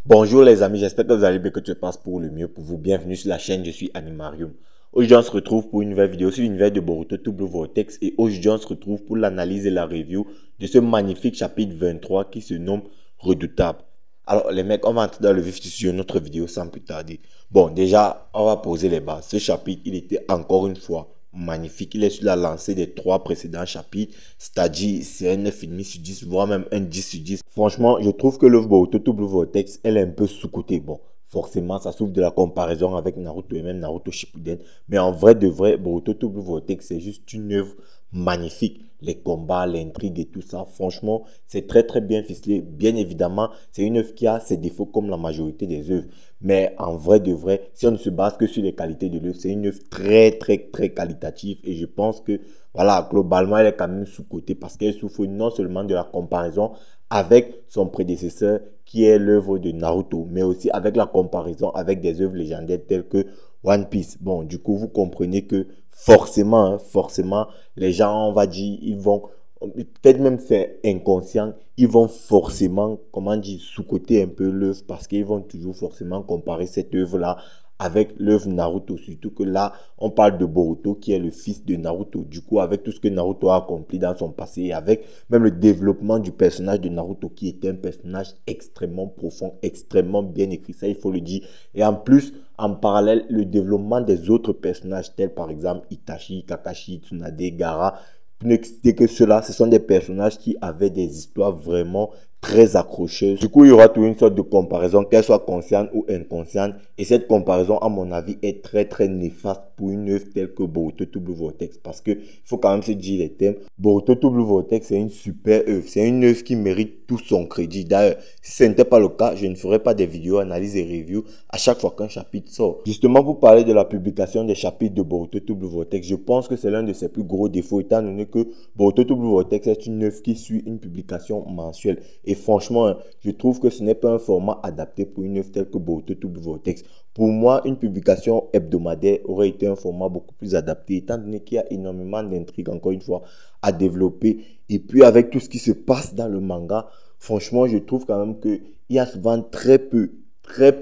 Bonjour les amis, j'espère que vous allez bien, que tout se passe pour le mieux pour vous. Bienvenue sur la chaîne, je suis Animarium. Aujourd'hui on se retrouve pour une nouvelle vidéo sur l'univers de Boruto Double Vortex et aujourd'hui on se retrouve pour l'analyse et la review de ce magnifique chapitre 23 qui se nomme Redoutable. Alors les mecs, on va entrer dans le vif du sujet de notre vidéo sans plus tarder. Bon, déjà on va poser les bases. Ce chapitre, il était encore une fois magnifique. Il est sur la lancée des 3 précédents chapitres, c'est-à-dire c'est un 9,5 sur 10, voire même un 10 sur 10. Franchement, je trouve que l'œuvre Boruto Double Vortex, elle est un peu sous-cotée. Bon, forcément, ça souffre de la comparaison avec Naruto et même Naruto Shippuden. Mais en vrai de vrai, Boruto Double Vortex, c'est juste une œuvre magnifique. Les combats, l'intrigue et tout ça, franchement, c'est très très bien ficelé. Bien évidemment, c'est une œuvre qui a ses défauts comme la majorité des œuvres. Mais en vrai de vrai, si on ne se base que sur les qualités de l'œuvre, c'est une œuvre très très très qualitative. Et je pense que, voilà, globalement, elle est quand même sous-cotée parce qu'elle souffre non seulement de la comparaison avec son prédécesseur qui est l'œuvre de Naruto, mais aussi avec la comparaison avec des œuvres légendaires telles que One Piece. Bon, du coup, vous comprenez que forcément, forcément, les gens, on va dire, ils vont, peut-être même c'est inconscient, ils vont forcément, comment dire, sous-coter un peu l'œuvre parce qu'ils vont toujours forcément comparer cette œuvre-là avec l'œuvre Naruto, surtout que là, on parle de Boruto qui est le fils de Naruto. Du coup, avec tout ce que Naruto a accompli dans son passé, et avec même le développement du personnage de Naruto qui était un personnage extrêmement profond, extrêmement bien écrit, ça il faut le dire. Et en plus, en parallèle, le développement des autres personnages tels par exemple Itachi, Kakashi, Tsunade, Gaara, ne citer que cela, ce sont des personnages qui avaient des histoires vraiment très accrocheuses. Du coup, il y aura toujours une sorte de comparaison, qu'elle soit consciente ou inconsciente. Et cette comparaison, à mon avis, est très très néfaste pour une œuvre telle que Boruto Double Vortex. Parce que il faut quand même se dire les thèmes. Boruto Double Vortex, c'est une super œuvre. C'est une œuvre qui mérite tout son crédit. D'ailleurs, si ce n'était pas le cas, je ne ferais pas des vidéos, analyses et reviews à chaque fois qu'un chapitre sort. Justement, pour parler de la publication des chapitres de Boruto Double Vortex, je pense que c'est l'un de ses plus gros défauts, étant donné que Boruto Double Vortex est une œuvre qui suit une publication mensuelle. Et franchement, je trouve que ce n'est pas un format adapté pour une œuvre telle que Boruto Double Vortex. Pour moi, une publication hebdomadaire aurait été un format beaucoup plus adapté, étant donné qu'il y a énormément d'intrigues, encore une fois, à développer. Et puis, avec tout ce qui se passe dans le manga, franchement, je trouve quand même qu'il y a souvent très peu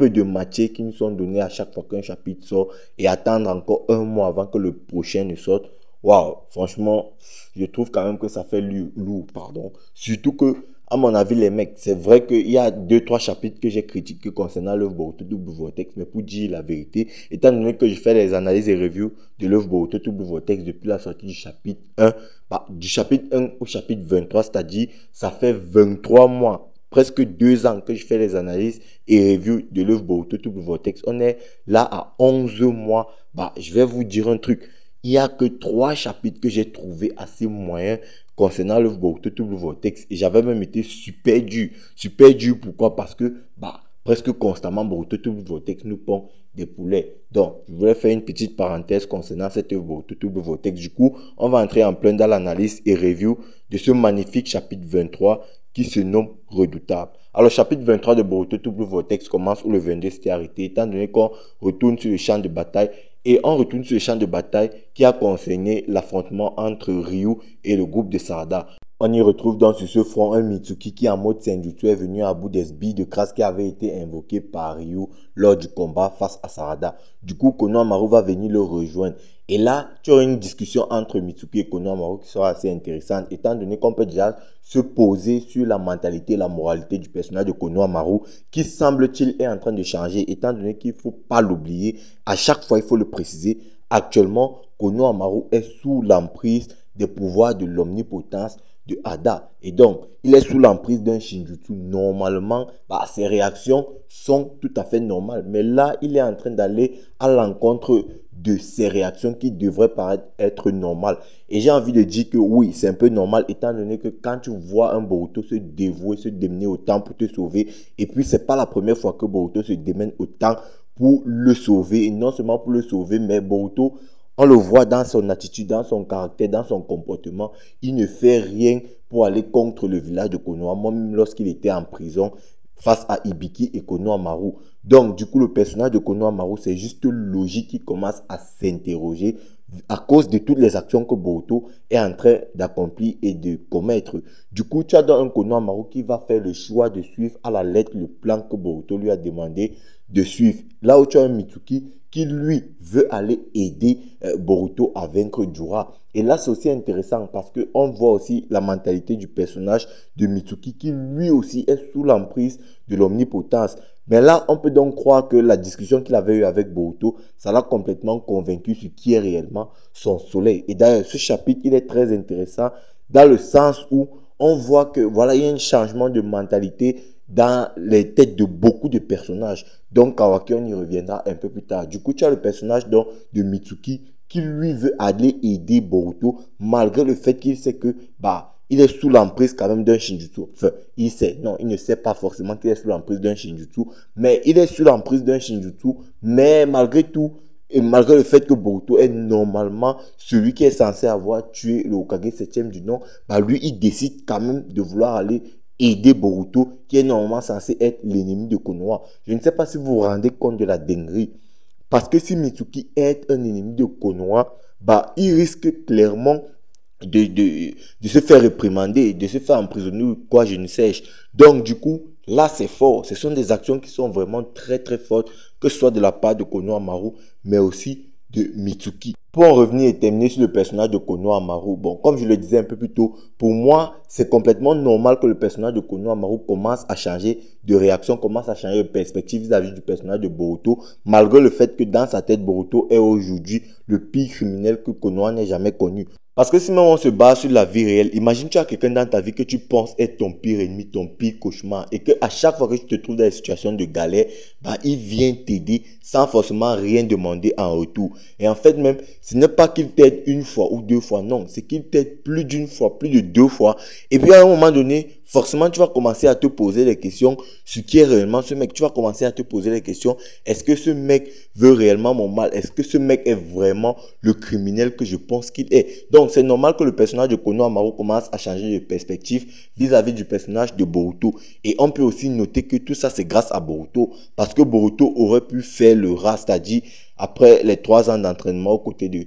de matières qui nous sont données à chaque fois qu'un chapitre sort et attendre encore un mois avant que le prochain ne sorte. Waouh, franchement, je trouve quand même que ça fait lourd, pardon. Surtout que, à mon avis, les mecs, c'est vrai qu'il y a 2-3 chapitres que j'ai critiqués concernant l'œuvre Boruto Double Vortex, mais pour dire la vérité, étant donné que je fais les analyses et reviews de l'œuvre Boruto Double Vortex depuis la sortie du chapitre 1, du chapitre 1 au chapitre 23, c'est-à-dire, ça fait 23 mois presque 2 ans que je fais les analyses et reviews de l'œuvre Boruto Double Vortex. On est là à 11 mois. Je vais vous dire un truc. Il n'y a que 3 chapitres que j'ai trouvé assez moyens concernant l'œuvre Boruto Double Vortex. Et j'avais même été super dur. Super dur, pourquoi? Parce que, presque constamment, Boruto Double Vortex nous pond des poulets. Donc, je voulais faire une petite parenthèse concernant cette œuvre Boruto Double Vortex. Du coup, on va entrer en plein dans l'analyse et review de ce magnifique chapitre 23 qui se nomme Redoutable. Alors, le chapitre 23 de Boruto Double Vortex commence où le 22 s'était arrêté, étant donné qu'on retourne sur le champ de bataille. Et on retourne sur le champ de bataille qui a concerné l'affrontement entre Ryu et le groupe de Sarada. On y retrouve donc sur ce front un Mitsuki qui en mode Senjutsu est venu à bout des billes de crasse qui avaient été invoquées par Ryu lors du combat face à Sarada. Du coup, Konohamaru va venir le rejoindre. Et là, tu auras une discussion entre Mitsuki et Konohamaru qui sera assez intéressante, étant donné qu'on peut déjà se poser sur la mentalité et la moralité du personnage de Konohamaru, qui semble-t-il est en train de changer, étant donné qu'il ne faut pas l'oublier. À chaque fois, il faut le préciser. Actuellement, Konohamaru est sous l'emprise des pouvoirs de l'omnipotence de Ada. Et donc, il est sous l'emprise d'un Shinjutsu. Normalement, ses réactions sont tout à fait normales. Mais là, il est en train d'aller à l'encontre de ces réactions qui devraient paraître être normales. Et j'ai envie de dire que oui, c'est un peu normal, étant donné que quand tu vois un Boruto se dévouer, se démener autant pour te sauver, et puis c'est pas la première fois que Boruto se démène autant pour le sauver, et non seulement pour le sauver, mais Boruto, on le voit dans son attitude, dans son caractère, dans son comportement. Il ne fait rien pour aller contre le village de Konoha, même lorsqu'il était en prison face à Ibiki et Konohamaru. Donc, du coup, le personnage de Konohamaru, c'est juste logique qu'il commence à s'interroger à cause de toutes les actions que Boruto est en train d'accomplir et de commettre. Du coup, tu as donc un Konohamaru qui va faire le choix de suivre à la lettre le plan que Boruto lui a demandé de suivre. Là où tu as un Mitsuki qui, lui, veut aller aider Boruto à vaincre Jiraiya. Et là, c'est aussi intéressant parce qu'on voit aussi la mentalité du personnage de Mitsuki qui, lui aussi, est sous l'emprise de l'omnipotence. Mais là, on peut donc croire que la discussion qu'il avait eue avec Boruto, ça l'a complètement convaincu sur qui est réellement son soleil. Et d'ailleurs, ce chapitre, il est très intéressant dans le sens où on voit que, voilà, il y a un changement de mentalité dans les têtes de beaucoup de personnages. Donc, Kawaki, on y reviendra un peu plus tard. Du coup, tu as le personnage donc, de Mitsuki qui, lui, veut aller aider Boruto malgré le fait qu'il sait que, il est sous l'emprise quand même d'un Shinjutsu. Enfin, il sait, non, il ne sait pas forcément qu'il est sous l'emprise d'un Shinjutsu, mais il est sous l'emprise d'un Shinjutsu, mais malgré tout, et malgré le fait que Boruto est normalement celui qui est censé avoir tué le Hokage 7e du nom, lui, il décide quand même de vouloir aller aider Boruto, qui est normalement censé être l'ennemi de Konoha. Je ne sais pas si vous vous rendez compte de la dinguerie. Parce que si Mitsuki est un ennemi de Konoha, il risque clairement de se faire réprimander, de se faire emprisonner ou quoi, je ne sais. Donc, du coup, là, c'est fort. Ce sont des actions qui sont vraiment très, très fortes, que ce soit de la part de Konohamaru, mais aussi de Mitsuki. Pour en revenir et terminer sur le personnage de Konohamaru, bon, comme je le disais un peu plus tôt, pour moi, c'est complètement normal que le personnage de Konohamaru commence à changer de réaction, commence à changer de perspective vis-à-vis du personnage de Boruto, malgré le fait que dans sa tête, Boruto est aujourd'hui le pire criminel que Konoha n'ait jamais connu. Parce que si même on se base sur la vie réelle, imagine tu as quelqu'un dans ta vie que tu penses être ton pire ennemi, ton pire cauchemar, et que à chaque fois que tu te trouves dans des situations de galère, il vient t'aider sans forcément rien demander en retour. Et en fait même, ce n'est pas qu'il t'aide une fois ou deux fois, non, c'est qu'il t'aide plus d'une fois, plus de deux fois. Et puis à un moment donné, forcément tu vas commencer à te poser les questions sur qui est réellement ce mec. Tu vas commencer à te poser les questions, est-ce que ce mec veut réellement mon mal? Est-ce que ce mec est vraiment le criminel que je pense qu'il est? Donc c'est normal que le personnage de Konohamaru commence à changer de perspective vis-à-vis du personnage de Boruto. Et on peut aussi noter que tout ça c'est grâce à Boruto, parce que Boruto aurait pu faire le rat, c'est-à-dire après les 3 ans d'entraînement aux côtés de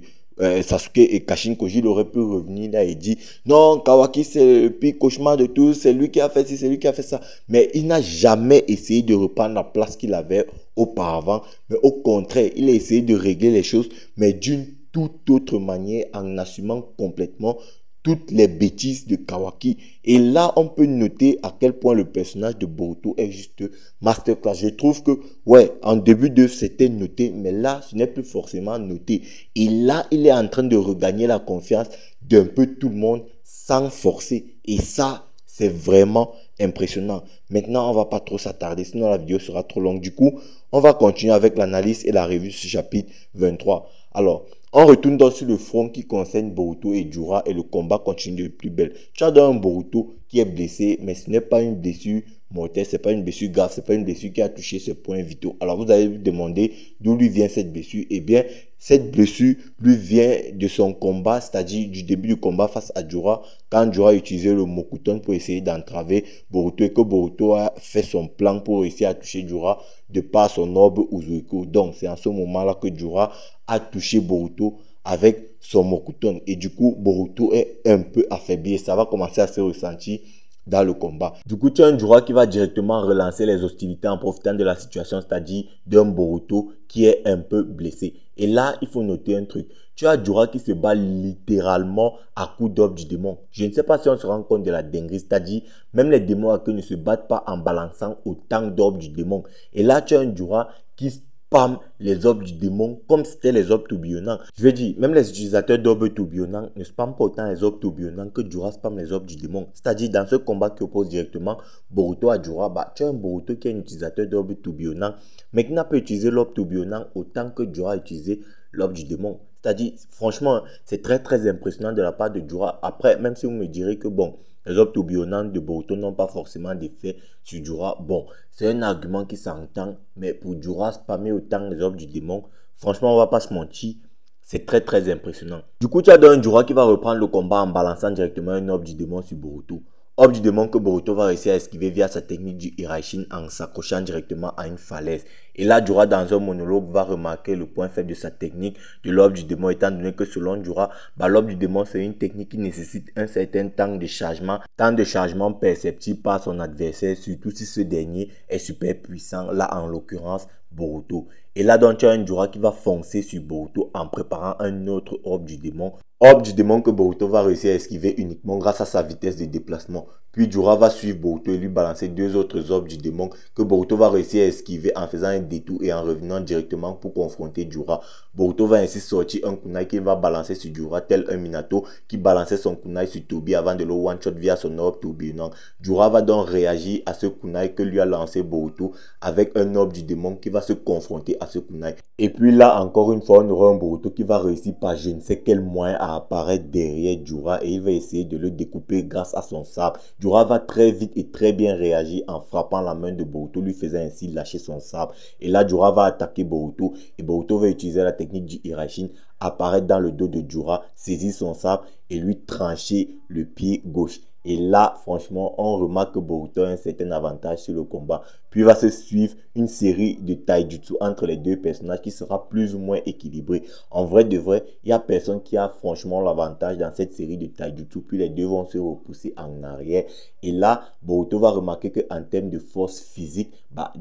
Sasuke et Kashin Koji, il aurait pu revenir là et dire non, Kawaki c'est le pire cauchemar de tous, c'est lui qui a fait ci, c'est lui qui a fait ça. Mais il n'a jamais essayé de reprendre la place qu'il avait auparavant, mais au contraire, il a essayé de régler les choses, mais d'une toute autre manière, en assumant complètement toutes les bêtises de Kawaki. Et là, on peut noter à quel point le personnage de Boruto est juste masterclass. Je trouve que, ouais, en début d'œuvre, c'était noté, mais là, ce n'est plus forcément noté. Et là, il est en train de regagner la confiance d'un peu tout le monde sans forcer. Et ça, c'est vraiment impressionnant. Maintenant, on va pas trop s'attarder, sinon la vidéo sera trop longue. Du coup, on va continuer avec l'analyse et la revue de ce chapitre 23. Alors, on retourne donc sur le front qui concerne Boruto et Jiraiya et le combat continue de plus belle. Tu as donc un Boruto qui est blessé, mais ce n'est pas une blessure mortelle, c'est pas une blessure grave, c'est pas une blessure qui a touché ses points vitaux. Alors vous allez vous demander d'où lui vient cette blessure. Eh bien, cette blessure lui vient de son combat, c'est-à-dire du début du combat face à Jiraiya, quand Jiraiya a utilisé le Mokuton pour essayer d'entraver Boruto et que Boruto a fait son plan pour réussir à toucher Jiraiya de par son orbe Uzuriko. Donc c'est en ce moment-là que Jiraiya a touché Boruto avec son Mokuton. Et du coup, Boruto est un peu affaibli et ça va commencer à se ressentir dans le combat. Du coup, tu as un Jiraiya qui va directement relancer les hostilités en profitant de la situation, c'est-à-dire d'un Boruto qui est un peu blessé. Et là, il faut noter un truc. Tu as Jiraiya qui se bat littéralement à coups d'orbe du démon. Je ne sais pas si on se rend compte de la dinguerie, c'est-à-dire même les démons à queue ne se battent pas en balançant autant d'orbes du démon. Et là, tu as un Jiraiya qui spam les orbes du démon comme c'était les orbes tourbillonnants. Je veux dire, même les utilisateurs d'orbes tourbillonnants ne spamment pas autant les orbes tourbillonnants que Jiraiya spam les orbes du démon. C'est-à-dire, dans ce combat qui oppose directement Boruto à Jiraiya, tu as un Boruto qui est un utilisateur d'orbes tourbillonnants, mais qui n'a pas utilisé l'orbe tourbillonnant autant que Jiraiya a utilisé l'orbe du démon. C'est-à-dire, franchement, c'est très très impressionnant de la part de Jiraiya. Après, même si vous me direz que bon, les orbes tourbillonnants de Boruto n'ont pas forcément d'effet sur Jiraiya. Bon, c'est un argument qui s'entend, mais pour Jiraiya spammer autant les orbes du démon, franchement, on va pas se mentir, c'est très très impressionnant. Du coup, tu as donc un Jiraiya qui va reprendre le combat en balançant directement un orbe du démon sur Boruto. Orbe du démon que Boruto va réussir à esquiver via sa technique du Hiraishin en s'accrochant directement à une falaise. Et là, Jura, dans un monologue, va remarquer le point faible de sa technique de l'orbe du démon, étant donné que selon Jura, l'orbe du démon, c'est une technique qui nécessite un certain temps de chargement perceptible par son adversaire, surtout si ce dernier est super puissant, là en l'occurrence Boruto. Et là, donc, tu as un Jura qui va foncer sur Boruto en préparant un autre orbe du démon. Orbe du démon que Boruto va réussir à esquiver uniquement grâce à sa vitesse de déplacement. Puis Jura va suivre Boruto et lui balancer deux autres orbes du démon que Boruto va réussir à esquiver en faisant un détour et en revenant directement pour confronter Jura. Boruto va ainsi sortir un kunai qu'il va balancer sur Jura tel un Minato qui balançait son kunai sur Tobi avant de le one-shot via son orbe tourbillonnant. Jura va donc réagir à ce kunai que lui a lancé Boruto avec un orbe du démon qui va se confronter à ce kunai. Et puis là, encore une fois, on aura un Boruto qui va réussir par je ne sais quel moyen à apparaître derrière Jura et il va essayer de le découper grâce à son sabre. Jura va très vite et très bien réagir en frappant la main de Boruto, lui faisant ainsi lâcher son sabre. Et là, Jura va attaquer Boruto et Boruto va utiliser la technique du Hiraishin, apparaître dans le dos de Jura, saisir son sabre et lui trancher le pied gauche. Et là, franchement, on remarque que Boruto a un certain avantage sur le combat. Puis va se suivre une série de taijutsu entre les deux personnages qui sera plus ou moins équilibrée. En vrai de vrai, il n'y a personne qui a franchement l'avantage dans cette série de taijutsu. Puis les deux vont se repousser en arrière. Et là, Boruto va remarquer qu'en termes de force physique,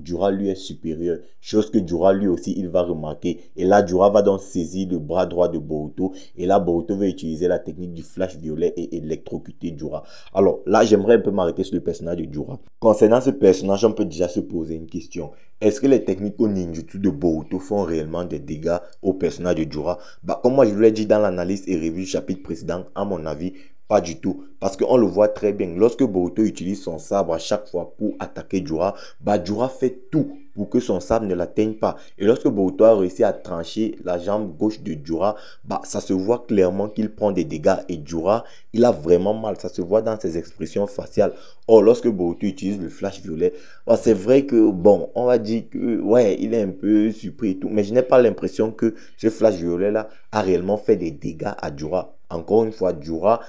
Jura lui est supérieur. Chose que Jura lui aussi, il va remarquer. Et là, Jura va donc saisir le bras droit de Boruto. Et là, Boruto va utiliser la technique du flash violet et électrocuter Jura. Alors là, j'aimerais un peu m'arrêter sur le personnage de Jura. Concernant ce personnage, on peut déjà se poser une question. Est-ce que les techniques au ninjutsu de Boruto font réellement des dégâts au personnage de Jura? Comme moi je vous l'ai dit dans l'analyse et revue du chapitre précédent, à mon avis, pas du tout. Parce qu'on le voit très bien. Lorsque Boruto utilise son sabre à chaque fois pour attaquer Jura, Jura fait tout pour que son sabre ne l'atteigne pas. Et lorsque Boruto a réussi à trancher la jambe gauche de Jura, ça se voit clairement qu'il prend des dégâts. Et Jura, il a vraiment mal. Ça se voit dans ses expressions faciales. Or, lorsque Boruto utilise le flash violet, c'est vrai que, bon, on va dire que, ouais, il est un peu surpris et tout. Mais je n'ai pas l'impression que ce flash violet-là a réellement fait des dégâts à Jura. Encore une fois, Jura,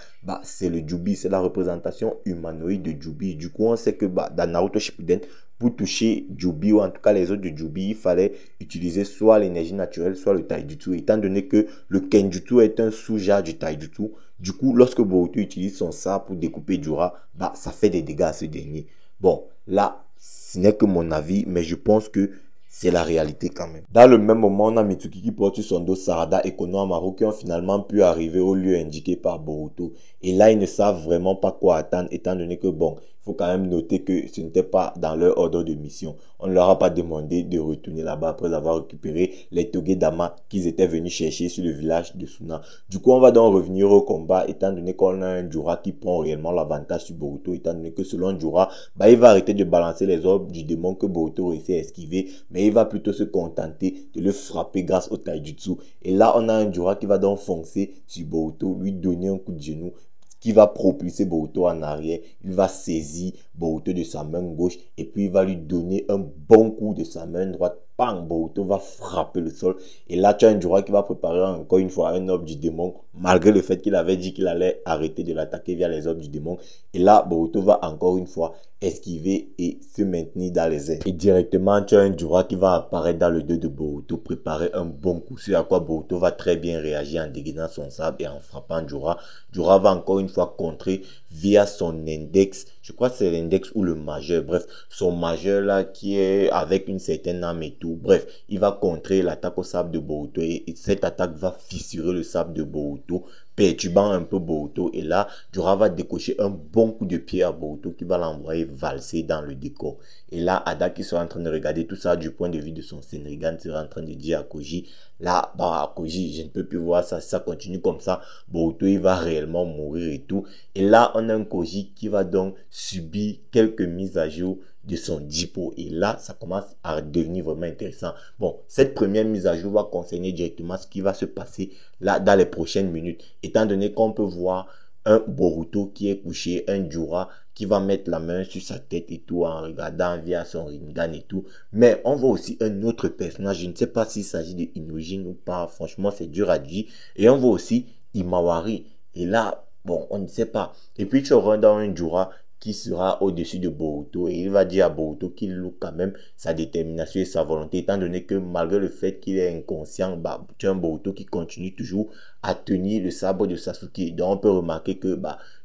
c'est le Jubi, c'est la représentation humanoïde de Jubi. Du coup, on sait que dans Naruto Shippuden, pour toucher Jubi ou en tout cas les autres de Jubi, il fallait utiliser soit l'énergie naturelle, soit le taijutsu. Étant donné que le kenjutsu est un sous-genre du taijutsu, du coup, lorsque Boruto utilise son sabre pour découper Jura, ça fait des dégâts à ce dernier. Bon, là, ce n'est que mon avis, mais je pense que c'est la réalité quand même. Dans le même moment, on a Mitsuki qui porte sur son dos Sarada et Konohamaru qui ont finalement pu arriver au lieu indiqué par Boruto. Et là, ils ne savent vraiment pas quoi attendre étant donné que, bon, il faut quand même noter que ce n'était pas dans leur ordre de mission. On ne leur a pas demandé de retourner là-bas après avoir récupéré les Togedama qu'ils étaient venus chercher sur le village de Suna. Du coup, on va donc revenir au combat étant donné qu'on a un Jura qui prend réellement l'avantage sur Boruto étant donné que selon Jura, il va arrêter de balancer les orbes du démon que Boruto réussit à esquiver, mais il va plutôt se contenter de le frapper grâce au taijutsu. Et là, on a un Jura qui va donc foncer sur Boruto, lui donner un coup de genou qui va propulser Boruto en arrière. Il va saisir Boruto de sa main gauche et puis il va lui donner un bon coup de sa main droite. Bang, Boruto va frapper le sol. Et là, tu as un Jura qui va préparer encore une fois un orbe du démon, malgré le fait qu'il avait dit qu'il allait arrêter de l'attaquer via les orbes du démon. Et là, Boruto va encore une fois esquiver et se maintenir dans les airs. Et directement, tu as un Jura qui va apparaître dans le dos de Boruto, préparer un bon coup, sur à quoi Boruto va très bien réagir en dégainant son sabre et en frappant Jura. Jura va encore une fois contrer via son index, je crois que c'est l'index ou le majeur, bref, son majeur là qui est avec une certaine âme et tout, bref, il va contrer l'attaque au sabre de Boruto et cette attaque va fissurer le sabre de Boruto, perturbant un peu Boruto. Et là, Jura va décocher un bon coup de pied à Boruto qui va l'envoyer valser dans le décor. Et là, Ada qui sera en train de regarder tout ça du point de vue de son Senrigan sera en train de dire à Koji, là, Koji, je ne peux plus voir ça, si ça continue comme ça, Boruto il va réellement mourir et tout. Et là, on a un Koji qui va donc subir quelques mises à jour de son Jipo. Et là, ça commence à devenir vraiment intéressant. Bon, cette première mise à jour va concerner directement ce qui va se passer là dans les prochaines minutes. Étant donné qu'on peut voir un Boruto qui est couché, un Jura qui va mettre la main sur sa tête et tout en regardant via son Rinnegan et tout. Mais on voit aussi un autre personnage. Je ne sais pas s'il s'agit de Inojin ou pas. Franchement, c'est dur à dire. Et on voit aussi Imawari. Et là, bon, on ne sait pas. Et puis tu auras dans un Jura qui sera au-dessus de Boruto et il va dire à Boruto qu'il loue quand même sa détermination et sa volonté, étant donné que malgré le fait qu'il est inconscient, tu as un Boruto qui continue toujours à tenir le sabre de Sasuke. Donc on peut remarquer que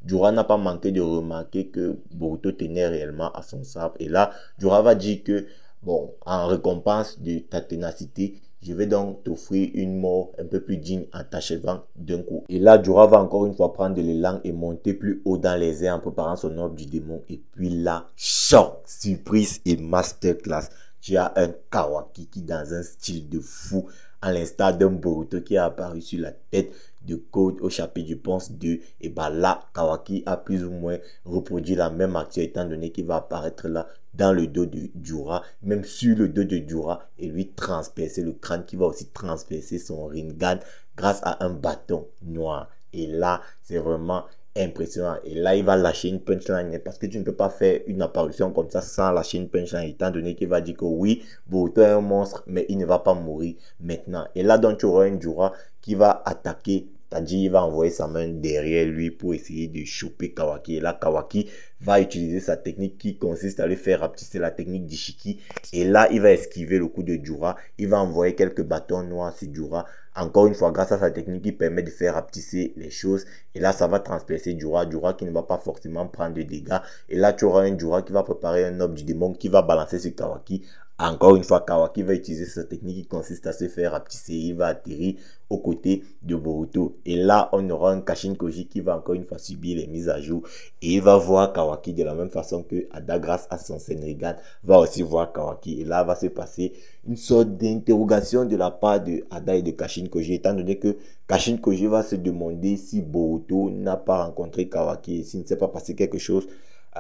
Jura n'a pas manqué de remarquer que Boruto tenait réellement à son sabre. Et là, Jura va dire que, bon, en récompense de ta ténacité, je vais donc t'offrir une mort un peu plus digne en t'achevant d'un coup. Et là, Jura va encore une fois prendre de l'élan et monter plus haut dans les airs en préparant son ordre du démon. Et puis là, choc, surprise et masterclass. Tu as un Kawaki qui dans un style de fou, à l'instar d'un Boruto qui est apparu sur la tête de Code au chapitre, je pense, 2. Et là, Kawaki a plus ou moins reproduit la même action étant donné qu'il va apparaître là dans le dos de Jura, même sur le dos de Jura, et lui transpercer le crâne, qui va aussi transpercer son Rinnegan grâce à un bâton noir. Et là, c'est vraiment impressionnant. Et là, il va lâcher une punchline parce que tu ne peux pas faire une apparition comme ça sans lâcher une punchline, étant donné qu'il va dire que oui, Boruto est un monstre, mais il ne va pas mourir maintenant. Et là, donc, tu auras un Jura qui va attaquer, c'est-à-dire il va envoyer sa main derrière lui pour essayer de choper Kawaki. Et là, Kawaki va utiliser sa technique qui consiste à lui faire rapetisser, la technique d'Ishiki. Et là, il va esquiver le coup de Jura. Il va envoyer quelques bâtons noirs sur Jura. Encore une fois, grâce à sa technique, il permet de faire rapetisser les choses. Et là, ça va transpercer Jura. Jura qui ne va pas forcément prendre de dégâts. Et là, tu auras un Jura qui va préparer un orbe du démon qui va balancer sur Kawaki. Encore une fois, Kawaki va utiliser sa technique qui consiste à se faire rapetisser. Il va atterrir aux côtés de Boruto. Et là, on aura un Kashin Koji qui va encore une fois subir les mises à jour. Et il va voir Kawaki de la même façon que Ada, grâce à son Senrigan, va aussi voir Kawaki. Et là, va se passer une sorte d'interrogation de la part de Ada et de Kashin Koji, étant donné que Kashin Koji va se demander si Boruto n'a pas rencontré Kawaki et s'il ne s'est pas passé quelque chose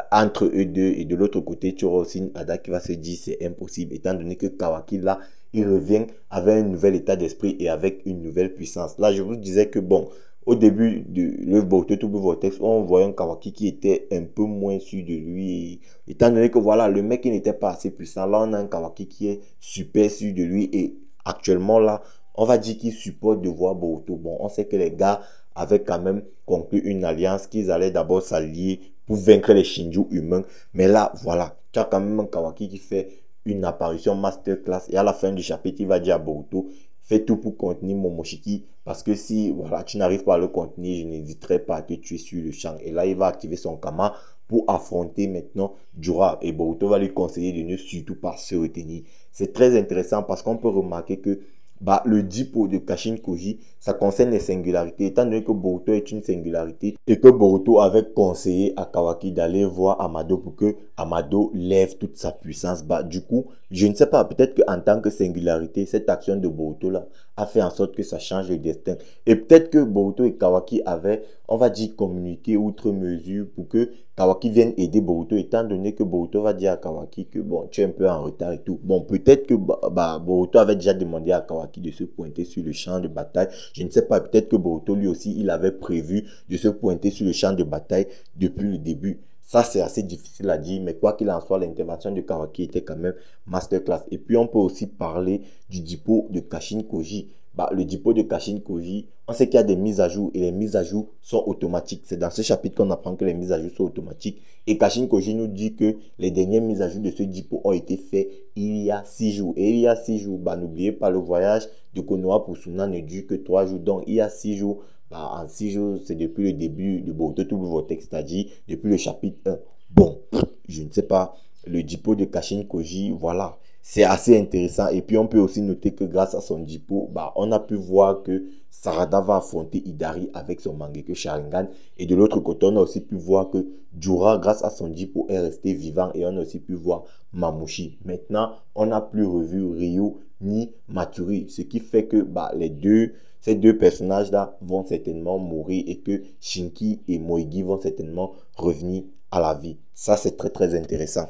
entre eux deux. Et de l'autre côté, tu auras aussi Ada qui va se dire c'est impossible, étant donné que Kawaki là, il revient avec un nouvel état d'esprit et avec une nouvelle puissance. Là, je vous disais que bon, au début de le Boruto Double Vortex, on voyait un Kawaki qui était un peu moins sûr de lui. Et, étant donné que voilà, le mec il n'était pas assez puissant, là on a un Kawaki qui est super sûr de lui. Et actuellement là, on va dire qu'il supporte de voir Boruto. Bon, on sait que les gars avaient quand même conclu une alliance, qu'ils allaient d'abord s'allier pour vaincre les Shinju humains. Mais là, voilà, tu as quand même un Kawaki qui fait une apparition masterclass. Et à la fin du chapitre, il va dire à Boruto, fais tout pour contenir Momoshiki. Parce que si voilà, tu n'arrives pas à le contenir, je n'hésiterai pas à te tuer sur le champ. Et là, il va activer son Kama pour affronter maintenant Jura. Et Boruto va lui conseiller de ne surtout pas se retenir. C'est très intéressant parce qu'on peut remarquer que le Dippo de Kashin Koji, ça concerne les singularités. Étant donné que Boruto est une singularité et que Boruto avait conseillé à Kawaki d'aller voir Amado pour que Amado lève toute sa puissance. Du coup, je ne sais pas, peut-être qu'en tant que singularité, cette action de Boruto là a fait en sorte que ça change le destin. Et peut-être que Boruto et Kawaki avaient, on va dire, communiqué outre mesure pour que Kawaki vienne aider Boruto, étant donné que Boruto va dire à Kawaki que bon, tu es un peu en retard et tout. Bon, peut-être que Boruto avait déjà demandé à Kawaki de se pointer sur le champ de bataille. Je ne sais pas, peut-être que Boruto lui aussi, il avait prévu de se pointer sur le champ de bataille depuis le début. Ça, c'est assez difficile à dire, mais quoi qu'il en soit, l'intervention de Kawaki était quand même masterclass. Et puis, on peut aussi parler du dépôt de Kashin Koji. Le dépôt de Kashin Koji, on sait qu'il y a des mises à jour et les mises à jour sont automatiques. C'est dans ce chapitre qu'on apprend que les mises à jour sont automatiques. Et Kashin Koji nous dit que les dernières mises à jour de ce dépôt ont été faites il y a 6 jours. Et il y a 6 jours, n'oubliez pas, le voyage de Konoha pour Suna ne dure que 3 jours. Donc, il y a 6 jours. En 6 jours, c'est depuis le début de Boruto Double Vortex, c'est-à-dire depuis le chapitre 1. Bon, je ne sais pas, le dépôt de Kashin Koji, voilà, c'est assez intéressant. Et puis, on peut aussi noter que grâce à son dépôt, on a pu voir que Sarada va affronter Hidari avec son Mangekyo Sharingan. Et de l'autre côté, on a aussi pu voir que Jura, grâce à son dépôt, est resté vivant. Et on a aussi pu voir Mamushi. Maintenant, on n'a plus revu Ryo ni Matsuri, ce qui fait que ces deux personnages-là vont certainement mourir et que Shinki et Moigi vont certainement revenir à la vie. Ça, c'est très très intéressant.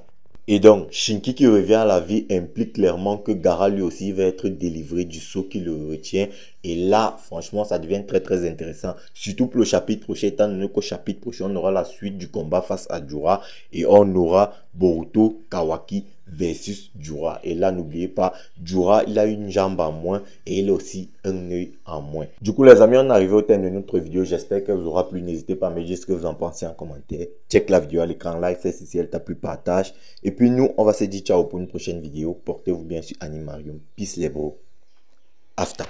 Et donc, Shinki qui revient à la vie implique clairement que Gaara lui aussi va être délivré du sceau qui le retient. Et là, franchement, ça devient très intéressant. Surtout pour le chapitre prochain, étant donné qu'au chapitre prochain, on aura la suite du combat face à Jura. Et on aura Boruto Kawaki versus Jura. Et là, n'oubliez pas, Jura, il a une jambe en moins et il a aussi un œil en moins. Du coup, les amis, on est arrivé au terme de notre vidéo. J'espère qu'elle vous aura plu. N'hésitez pas à me dire ce que vous en pensez en commentaire. Check la vidéo à l'écran, like, fais si elle t'a plu, partage. Et puis nous, on va se dire ciao pour une prochaine vidéo. Portez-vous bien sur Animarium. Peace les bros. After.